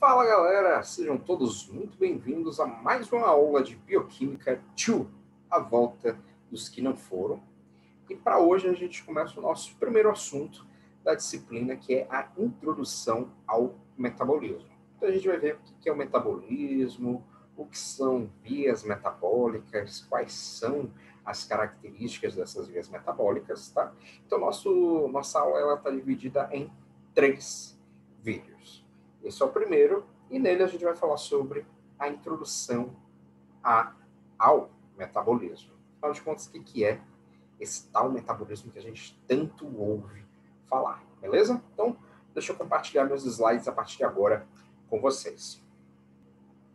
Fala galera, sejam todos muito bem-vindos a mais uma aula de Bioquímica 2, a volta dos que não foram. E para hoje a gente começa o nosso primeiro assunto da disciplina, que é a introdução ao metabolismo. Então a gente vai ver o que é o metabolismo, o que são vias metabólicas, quais são as características dessas vias metabólicas, tá? Então nossa aula está dividida em 3 vídeos. Esse é o primeiro, e nele a gente vai falar sobre a introdução ao metabolismo. Afinal de contas, o que é esse tal metabolismo que a gente tanto ouve falar, beleza? Então, deixa eu compartilhar meus slides a partir de agora com vocês.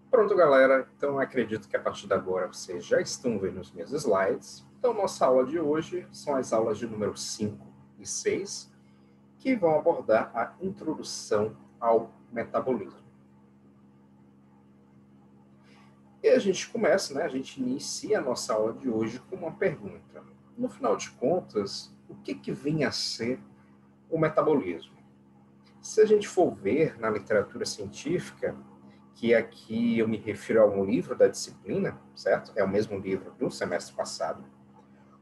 Pronto, galera. Então, acredito que a partir de agora vocês já estão vendo os meus slides. Então, nossa aula de hoje são as aulas de número 5 e 6, que vão abordar a introdução ao metabolismo. E a gente começa, né? A gente inicia a nossa aula de hoje com uma pergunta. No final de contas, o que vem a ser o metabolismo? Se a gente for ver na literatura científica, que aqui eu me refiro a um livro da disciplina, certo? É o mesmo livro do semestre passado.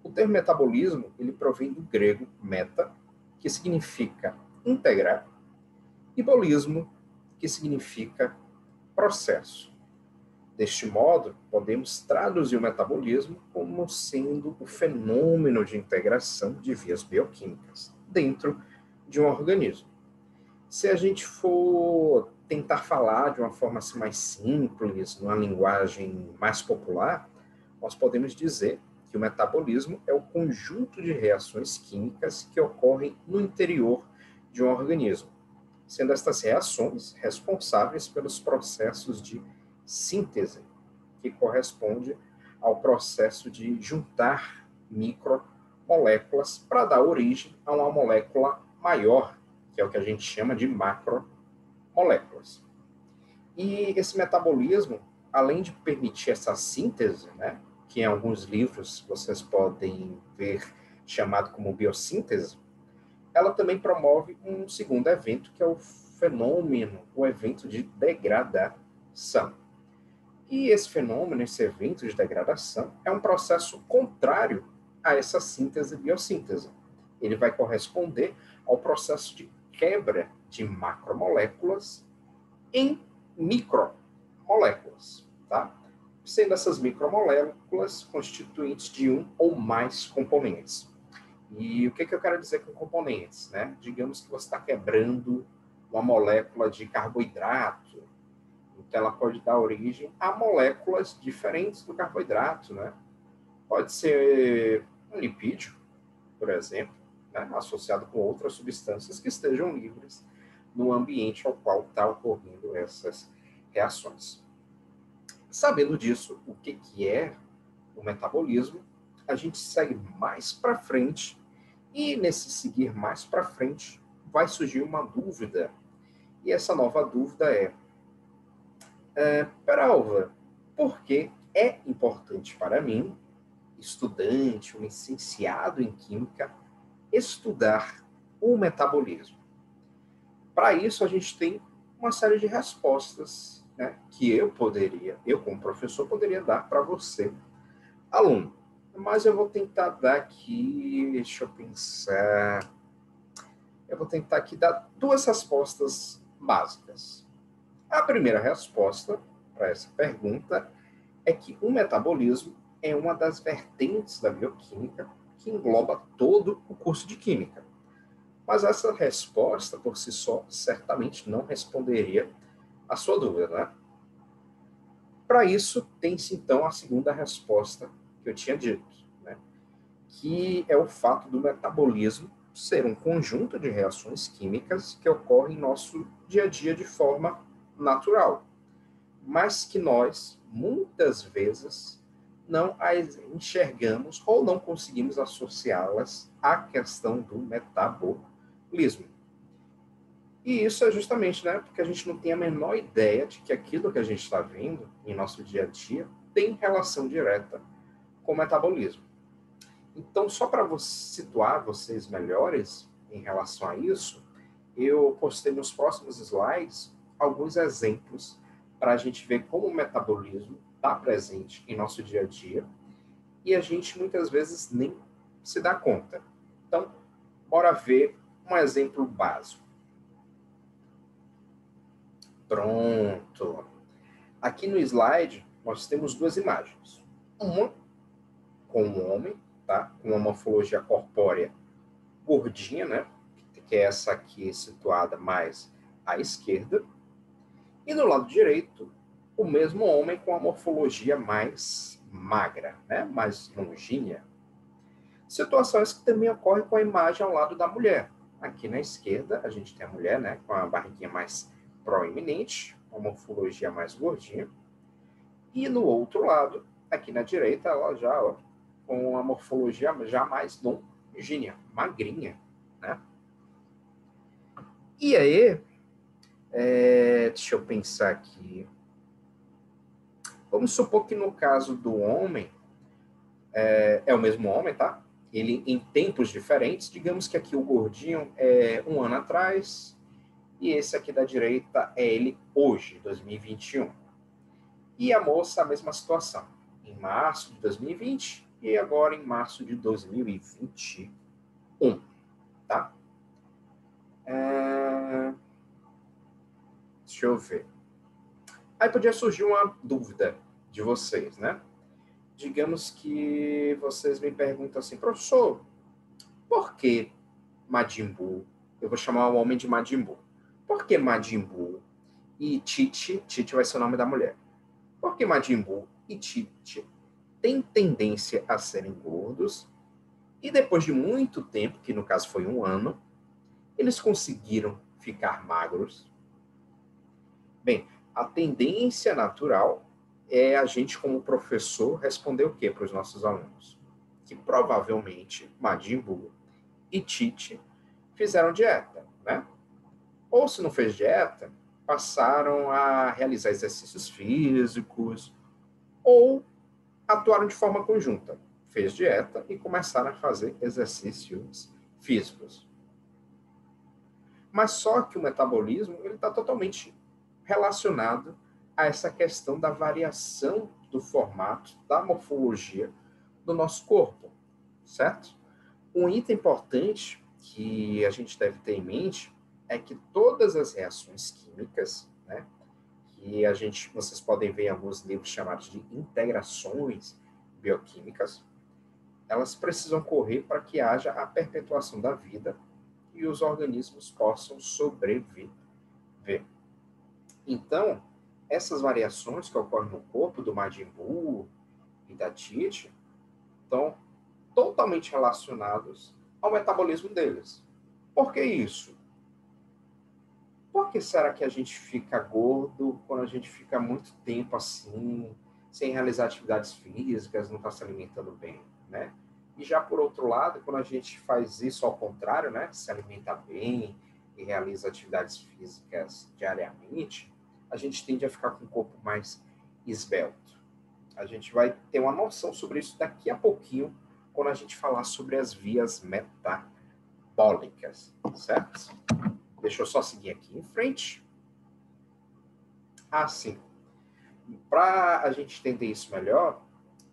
O termo metabolismo, ele provém do grego meta, que significa integrar, e bolismo, que significa processo. Deste modo, podemos traduzir o metabolismo como sendo o fenômeno de integração de vias bioquímicas dentro de um organismo. Se a gente for tentar falar de uma forma assim, mais simples, numa linguagem mais popular, nós podemos dizer que o metabolismo é o conjunto de reações químicas que ocorrem no interior de um organismo, sendo estas reações responsáveis pelos processos de síntese, que corresponde ao processo de juntar micromoléculas para dar origem a uma molécula maior, que é o que a gente chama de macromoléculas. E esse metabolismo, além de permitir essa síntese, né, que em alguns livros vocês podem ver chamado como biossíntese, ela também promove um segundo evento, que é o fenômeno, o evento de degradação. E esse fenômeno, esse evento de degradação, é um processo contrário a essa síntese e biossíntese. Ele vai corresponder ao processo de quebra de macromoléculas em micromoléculas, tá? Sendo essas micromoléculas constituintes de um ou mais componentes. E o que eu quero dizer com componentes, né? Digamos que você está quebrando uma molécula de carboidrato, então ela pode dar origem a moléculas diferentes do carboidrato, né? Pode ser um lipídio, por exemplo, né? Associado com outras substâncias que estejam livres no ambiente ao qual está ocorrendo essas reações. Sabendo disso, o que é o metabolismo, a gente segue mais para frente, e nesse seguir mais para frente vai surgir uma dúvida. E essa nova dúvida Peralva, por que é importante para mim, estudante, um licenciado em Química, estudar o metabolismo? Para isso, a gente tem uma série de respostas, né, que eu como professor, poderia dar para você, aluno. Mas eu vou tentar dar aqui, deixa eu pensar, eu vou tentar aqui dar 2 respostas básicas. A primeira resposta para essa pergunta é que o metabolismo é uma das vertentes da bioquímica que engloba todo o curso de química. Mas essa resposta, por si só, certamente não responderia a sua dúvida, né? Para isso, tem-se então a segunda resposta que eu tinha dito, né? Que é o fato do metabolismo ser um conjunto de reações químicas que ocorrem em nosso dia a dia de forma natural, mas que nós, muitas vezes, não as enxergamos ou não conseguimos associá-las à questão do metabolismo. E isso é justamente, né, porque a gente não tem a menor ideia de que aquilo que a gente está vendo em nosso dia a dia tem relação direta com o metabolismo. Então, só para situar vocês melhores em relação a isso, eu postei nos próximos slides alguns exemplos para a gente ver como o metabolismo está presente em nosso dia a dia e a gente muitas vezes nem se dá conta. Então, bora ver um exemplo básico. Pronto. Aqui no slide, nós temos duas imagens. Uma com um homem, tá? Com uma morfologia corpórea gordinha, né? Que é essa aqui situada mais à esquerda. E no lado direito, o mesmo homem com a morfologia mais magra, né? Mais longínea. Situações que também ocorrem com a imagem ao lado da mulher. Aqui na esquerda, a gente tem a mulher, né? Com a barriguinha mais proeminente, uma morfologia mais gordinha. E no outro lado, aqui na direita, ela já ó, com a morfologia já mais longínea, magrinha, né? E aí, deixa eu pensar aqui. Vamos supor que no caso do homem, é o mesmo homem, tá? Ele em tempos diferentes, digamos que aqui o gordinho é um ano atrás, e esse aqui da direita é ele hoje, 2021. E a moça, a mesma situação, em março de 2020 e agora em março de 2021, tá? Deixa eu ver. Aí podia surgir uma dúvida de vocês, né? Digamos que vocês me perguntam assim, professor, por que Majin Buu? Eu vou chamar o homem de Majin Buu. Por que Majin Buu e Tite vai ser o nome da mulher? Por que Majin Buu e Tite têm tendência a serem gordos e depois de muito tempo, que no caso foi um ano, eles conseguiram ficar magros? Bem, a tendência natural é a gente, como professor, responder o quê para os nossos alunos? Que provavelmente Majin Buu e Tite fizeram dieta, né? Ou se não fez dieta, passaram a realizar exercícios físicos ou atuaram de forma conjunta. Fez dieta e começaram a fazer exercícios físicos. Mas só que o metabolismo ele está totalmente relacionado a essa questão da variação do formato, da morfologia do nosso corpo, certo? Um item importante que a gente deve ter em mente é que todas as reações químicas, né, que vocês podem ver em alguns livros chamados de integrações bioquímicas, elas precisam ocorrer para que haja a perpetuação da vida e os organismos possam sobreviver. Então, essas variações que ocorrem no corpo do Majin Buu e da Tite estão totalmente relacionados ao metabolismo deles. Por que isso? Por que será que a gente fica gordo quando a gente fica muito tempo assim, sem realizar atividades físicas, não está se alimentando bem, né? E já por outro lado, quando a gente faz isso ao contrário, né, se alimenta bem e realiza atividades físicas diariamente, a gente tende a ficar com o corpo mais esbelto. A gente vai ter uma noção sobre isso daqui a pouquinho, quando a gente falar sobre as vias metabólicas, certo? Deixa eu só seguir aqui em frente. Sim. Para a gente entender isso melhor,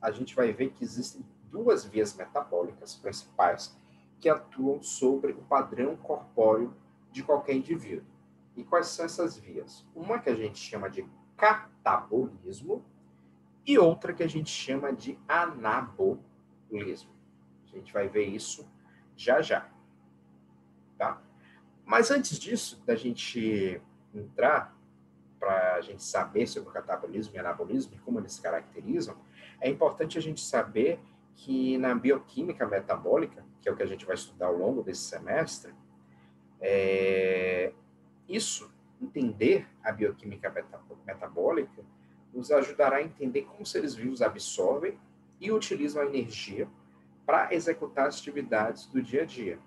a gente vai ver que existem duas vias metabólicas principais que atuam sobre o padrão corpóreo de qualquer indivíduo. E quais são essas vias? Uma que a gente chama de catabolismo e outra que a gente chama de anabolismo. A gente vai ver isso já já. Tá? Mas antes disso, da gente entrar para a gente saber sobre o catabolismo e anabolismo e como eles se caracterizam, é importante a gente saber que na bioquímica metabólica, que é o que a gente vai estudar ao longo desse semestre, entender a bioquímica metabólica, nos ajudará a entender como os seres vivos absorvem e utilizam a energia para executar as atividades do dia a dia.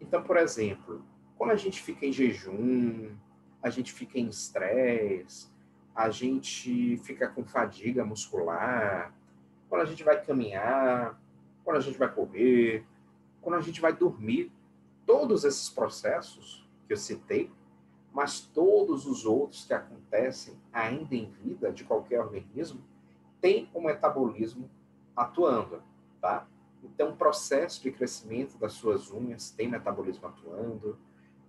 Então, por exemplo, quando a gente fica em jejum, a gente fica em estresse, a gente fica com fadiga muscular, quando a gente vai caminhar, quando a gente vai correr, quando a gente vai dormir, todos esses processos que eu citei mas todos os outros que acontecem ainda em vida de qualquer organismo têm o metabolismo atuando, tá? Então, o processo de crescimento das suas unhas tem metabolismo atuando,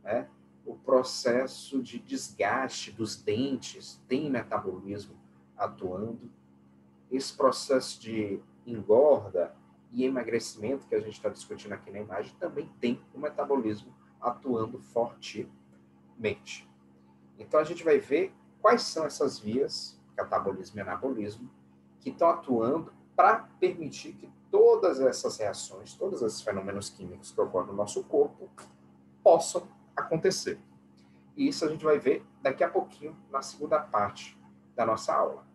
né? O processo de desgaste dos dentes tem metabolismo atuando. Esse processo de engorda e emagrecimento que a gente está discutindo aqui na imagem também tem o metabolismo atuando fortemente. Então, a gente vai ver quais são essas vias, catabolismo e anabolismo, que estão atuando para permitir que todas essas reações, todos esses fenômenos químicos que ocorrem no nosso corpo possam acontecer. E isso a gente vai ver daqui a pouquinho na segunda parte da nossa aula.